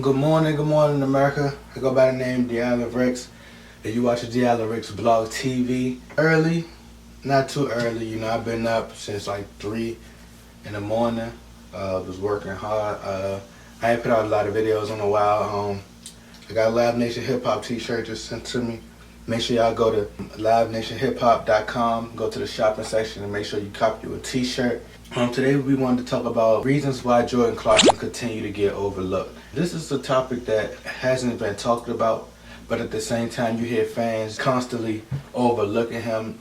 Good morning, America. I go by the name Rixx, and you watch the Rixx Blog TV. Early, not too early. I've been up since like 3 in the morning. Was working hard. I ain't put out a lot of videos in a while. I got a Live Nation Hip Hop T-shirt just sent to me. Make sure y'all go to livenationhiphop.com, go to the shopping section, and make sure you copy you a T-shirt. Today we wanted to talk about reasons why Jordan Clarkson continue to get overlooked. This is a topic that hasn't been talked about, but at the same time you hear fans constantly overlooking him.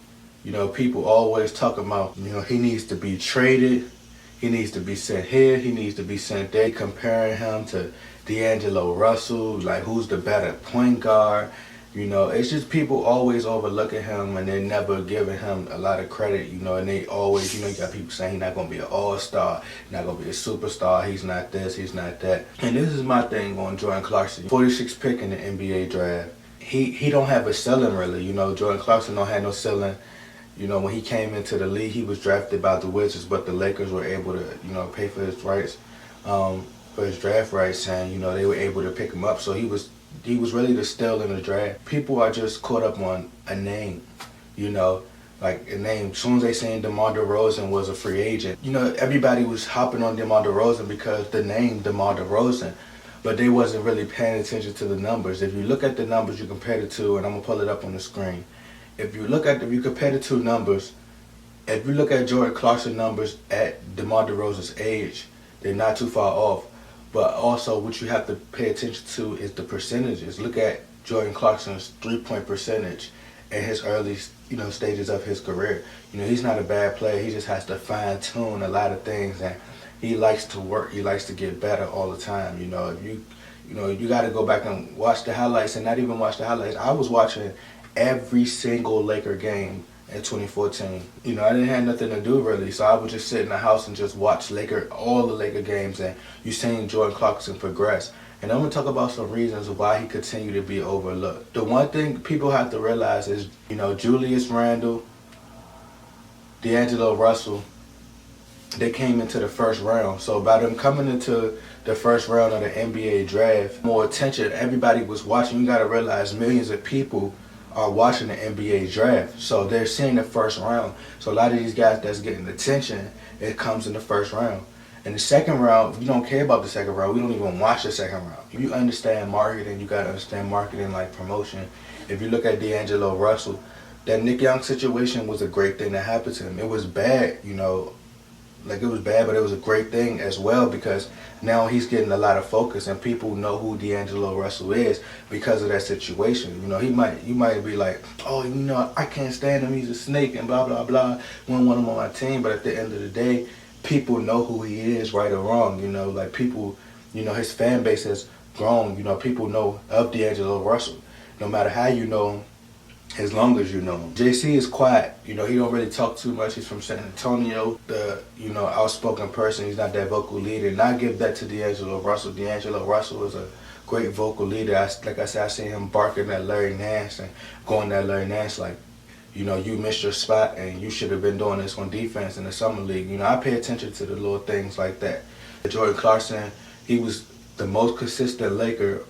People always talk about, he needs to be traded, he needs to be sent here, he needs to be sent there, comparing him to D'Angelo Russell, like who's the better point guard. It's just people always overlooking him and they're never giving him a lot of credit, and they always, you got people saying he's not going to be an all-star, he's not going to be a superstar, he's not this, he's not that. And this is my thing on Jordan Clarkson. 46th pick in the NBA draft. He don't have a ceiling really, Jordan Clarkson don't have no ceiling. When he came into the league, he was drafted by the Wizards, but the Lakers were able to, pay for his rights, for his draft rights, and, they were able to pick him up. So he was really the steal in the draft. People are just caught up on a name, like a name. As soon as they saying DeMar DeRozan was a free agent, everybody was hopping on DeMar DeRozan because the name DeMar DeRozan, but they wasn't really paying attention to the numbers. If you look at the numbers you compare the two, and I'm gonna pull it up on the screen. If you compare the two numbers, if you look at Jordan Clarkson numbers at DeMar DeRozan's age, they're not too far off. But also what you have to pay attention to is the percentages. Look at Jordan Clarkson's 3-point percentage in his early, stages of his career. He's not a bad player. He just has to fine tune a lot of things, and he likes to work. He likes to get better all the time. If you got to go back and watch the highlights, and not even watch the highlights. I was watching every single Laker game in 2014. I didn't have nothing to do really, so I would just sit in the house and just watch all the Laker games, and you seen Jordan Clarkson progress. And I'm going to talk about some reasons why he continued to be overlooked. The one thing people have to realize is, Julius Randle, D'Angelo Russell, they came into the first round. So by them coming into the first round of the NBA draft, more attention, everybody was watching. You got to realize millions of people are watching the NBA draft, so they're seeing the first round. So a lot of these guys that's getting attention, it comes in the first round. In the second round, we don't care about the second round. We don't even watch the second round. If you understand marketing, you gotta understand marketing like promotion. If you look at D'Angelo Russell, that Nick Young situation was a great thing that happened to him. It was bad, like it was bad, but it was a great thing as well because now he's getting a lot of focus and people know who D'Angelo Russell is because of that situation. You might be like, oh, I can't stand him, he's a snake and blah, blah, blah. Wouldn't want him on my team, but at the end of the day, people know who he is, right or wrong. Like people, his fan base has grown. People know of D'Angelo Russell. No matter how you know him, as long as you know him. JC is quiet. He don't really talk too much. He's from San Antonio. The, outspoken person. He's not that vocal leader. And I give that to D'Angelo Russell. D'Angelo Russell is a great vocal leader. Like I said, I seen him barking at Larry Nance and going at Larry Nance like, you missed your spot and you should have been doing this on defense in the summer league. I pay attention to the little things like that. Jordan Clarkson, he was the most consistent Laker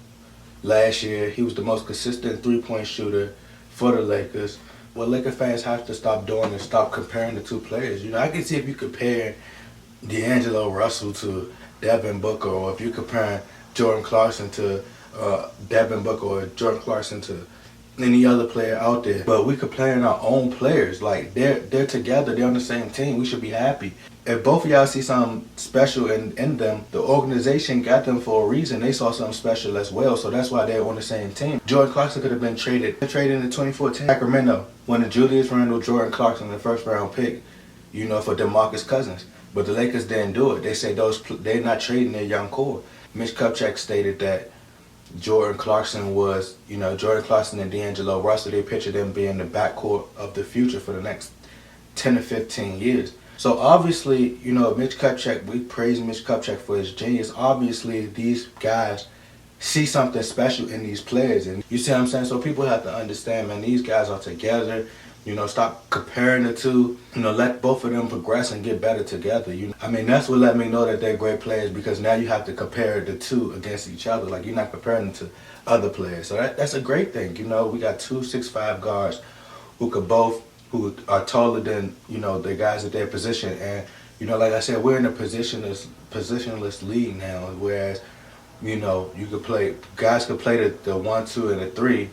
last year. He was the most consistent three-point shooter for the Lakers. What Laker fans have to stop doing is stop comparing the two players. I can see if you compare D'Angelo Russell to Devin Booker, or if you compare Jordan Clarkson to Devin Booker, or Jordan Clarkson to any other player out there. But we comparing our own players. Like they're together, they're on the same team. We should be happy. If both of y'all see something special in them, the organization got them for a reason. They saw something special as well, so that's why they're on the same team. Jordan Clarkson could have been traded in the 2014 Sacramento when the Julius Randle, Jordan Clarkson, the first round pick, for DeMarcus Cousins. But the Lakers didn't do it. They say they're not trading their young core. Mitch Kupchak stated that Jordan Clarkson was, Jordan Clarkson and D'Angelo Russell, they pictured them being the backcourt of the future for the next 10 to 15 years. So obviously, Mitch Kupchak, we praise Mitch Kupchak for his genius. Obviously, these guys see something special in these players. And you see what I'm saying? So people have to understand, man, these guys are together. You know, stop comparing the two. You know, let both of them progress and get better together. You know, I mean, that's what let me know that they're great players, because now you have to compare the two against each other. Like, you're not comparing them to other players. So that's a great thing. You know, we got 2 6'5" guards who are taller than, you know, the guys at their position. And, you know, like I said, we're in a positionless league now, whereas, you know, guys could play the 1, 2, and the 3.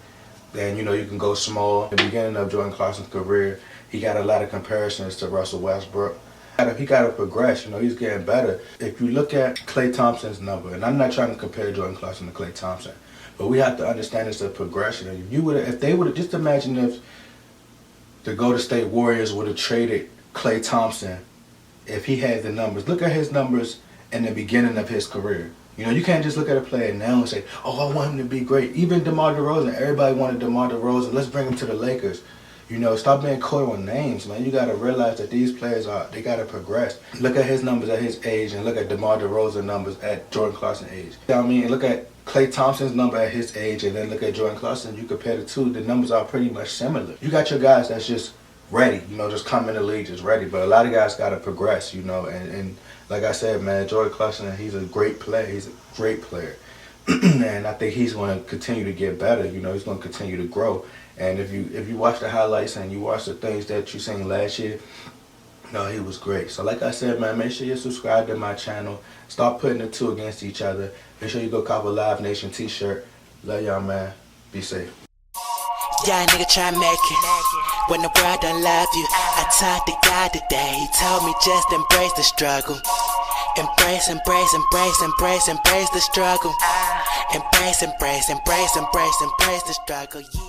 Then, you know, you can go small. At the beginning of Jordan Clarkson's career, he got a lot of comparisons to Russell Westbrook. He got to progress. You know, he's getting better. If you look at Klay Thompson's number, and I'm not trying to compare Jordan Clarkson to Klay Thompson, but we have to understand it's a progression. If they would have, just imagine if the Golden State Warriors would have traded Klay Thompson, if he had the numbers. Look at his numbers in the beginning of his career. You know, you can't just look at a player now and say, oh, I want him to be great. Even DeMar DeRozan, everybody wanted DeMar DeRozan. Let's bring him to the Lakers. You know, stop being caught on names, man. You got to realize that these players they got to progress. Look at his numbers at his age and look at DeMar DeRozan numbers at Jordan Clarkson's age. You know what I mean? Look at Klay Thompson's number at his age and then look at Jordan Clarkson. You compare the two, the numbers are pretty much similar. You got your guys that's just ready, you know, just come in the league, just ready. But a lot of guys got to progress, you know, and like I said, man, Jordan Clarkson, he's a great player. He's a great player. And I think he's going to continue to get better. You know, he's going to continue to grow. And if you watch the highlights and you watch the things that you seen last year, no, he was great. So like I said, man, make sure you subscribe to my channel. Stop putting the two against each other. Make sure you go cop a Live Nation t-shirt. Love y'all, man. Be safe. Yeah, nigga, try make it. When the world don't love you, I talked to God today. He told me just embrace the struggle. Embrace, embrace, embrace, embrace, embrace the struggle. Embrace, embrace, embrace, embrace, embrace the struggle. Yeah.